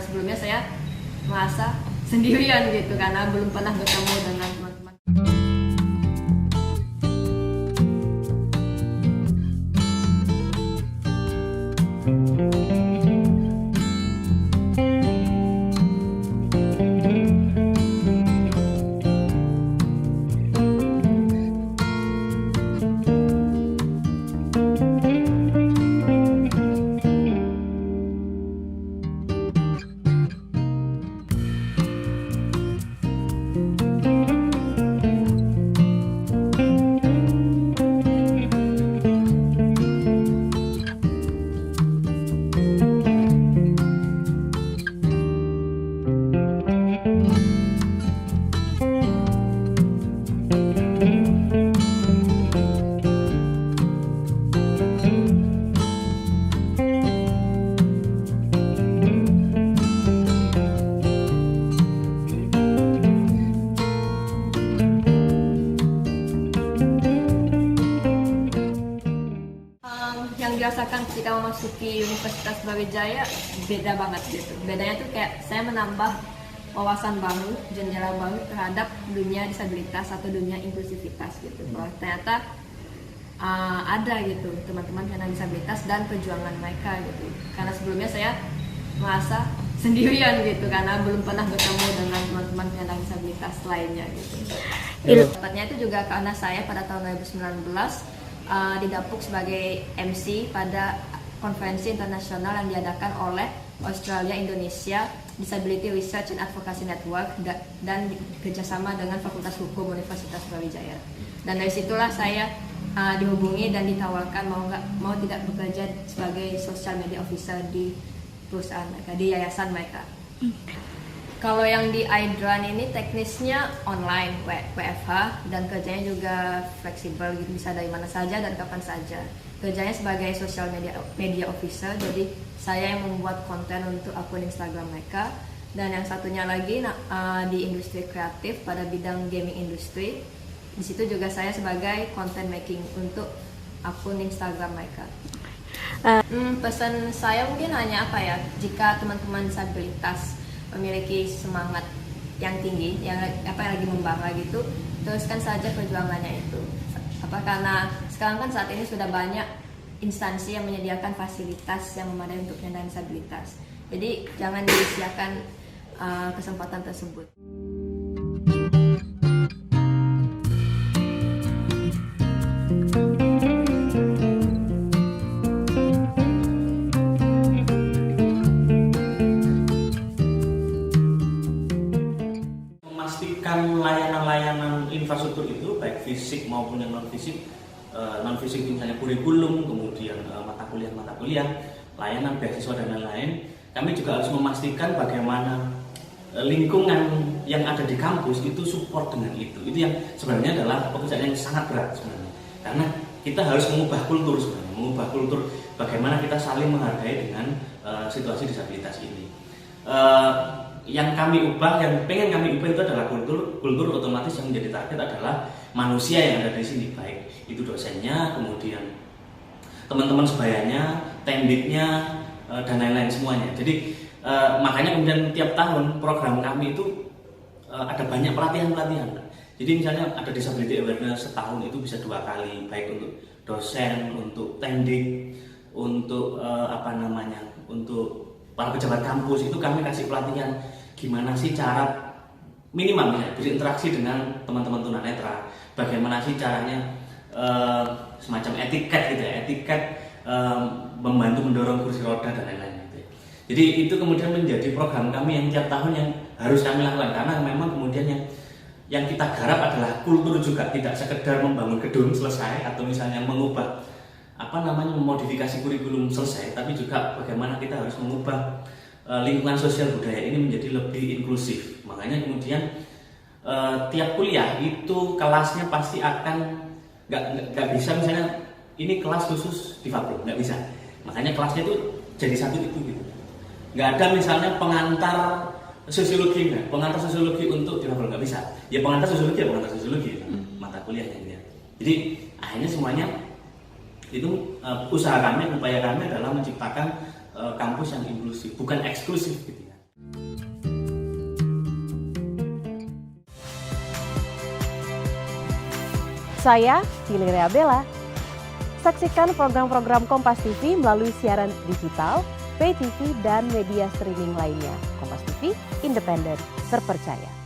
sebelumnya saya merasa sendirian gitu karena belum pernah bertemu dengan teman-teman. Yang dirasakan ketika memasuki Universitas Brawijaya beda banget gitu. Bedanya tuh kayak saya menambah wawasan baru, jendela baru terhadap dunia disabilitas atau dunia inklusivitas gitu. Bahwa ternyata ada gitu teman-teman penyandang disabilitas dan perjuangan mereka gitu. Karena sebelumnya saya merasa sendirian gitu karena belum pernah bertemu dengan teman-teman penyandang disabilitas lainnya gitu. Tepatnya itu juga karena saya pada tahun 2019 didapuk sebagai MC pada konferensi internasional yang diadakan oleh Australia Indonesia Disability Research and Advocacy Network dan kerjasama dengan Fakultas Hukum Universitas Brawijaya. Dan dari situlah saya dihubungi dan ditawarkan mau tidak bekerja sebagai social media officer di perusahaan mereka, di yayasan mereka. Kalau yang di iDrone ini teknisnya online, WFH, dan kerjanya juga fleksibel gitu, bisa dari mana saja dan kapan saja. Kerjanya sebagai social media officer, jadi saya yang membuat konten untuk akun Instagram mereka. Dan yang satunya lagi di industri kreatif pada bidang gaming industry. Di situ juga saya sebagai content making untuk akun Instagram mereka. Pesan saya mungkin hanya apa ya, jika teman-teman disabilitas memiliki semangat yang tinggi, yang lagi membangga gitu, teruskan saja perjuangannya itu. Karena sekarang kan saat ini sudah banyak instansi yang menyediakan fasilitas yang memadai untuk penyandang disabilitas. Jadi jangan disia-siakan kesempatan tersebut. Memastikan layanan-layanan infrastruktur itu baik fisik maupun yang non fisik misalnya kurikulum, kemudian mata kuliah, layanan beasiswa dan lain-lain. Kami juga harus memastikan bagaimana lingkungan yang ada di kampus itu support dengan itu. Itu yang sebenarnya adalah pekerjaan yang sangat berat sebenarnya. Karena kita harus mengubah kultur sebenarnya, mengubah kultur bagaimana kita saling menghargai dengan situasi disabilitas ini. Yang kami ubah, yang pengen kami ubah itu adalah kultur otomatis yang menjadi target adalah manusia yang ada di sini, baik itu dosennya, kemudian teman-teman sebayanya, tendiknya, dan lain-lain semuanya. Jadi makanya kemudian tiap tahun program kami itu ada banyak pelatihan-pelatihan. Jadi misalnya ada disability awareness setahun itu bisa 2 kali, baik untuk dosen, untuk tendik, untuk untuk para pejabat kampus itu kami kasih pelatihan gimana sih cara minimal berinteraksi dengan teman-teman tunanetra, bagaimana sih caranya semacam etiket gitu ya, membantu mendorong kursi roda dan lain-lain gitu ya. Jadi itu kemudian menjadi program kami yang tiap tahun yang harus kami lakukan, karena memang kemudian yang kita garap adalah kultur juga, tidak sekedar membangun gedung selesai atau misalnya mengubah memodifikasi kurikulum selesai, tapi juga bagaimana kita harus mengubah lingkungan sosial budaya ini menjadi lebih inklusif. Makanya kemudian tiap kuliah itu kelasnya pasti akan nggak bisa misalnya ini kelas khusus difabel, nggak bisa. Makanya kelasnya itu jadi satu itu gitu. Nggak ada misalnya pengantar sosiologi untuk difabel, nggak bisa. Ya pengantar sosiologi mata kuliahnya gitu. Jadi akhirnya semuanya itu usaha kami, upaya kami adalah menciptakan kampus yang inklusif, bukan eksklusif gitu ya. Saya Valeria Bella. Saksikan program-program Kompas TV melalui siaran digital, pay TV, dan media streaming lainnya. Kompas TV, independen, terpercaya.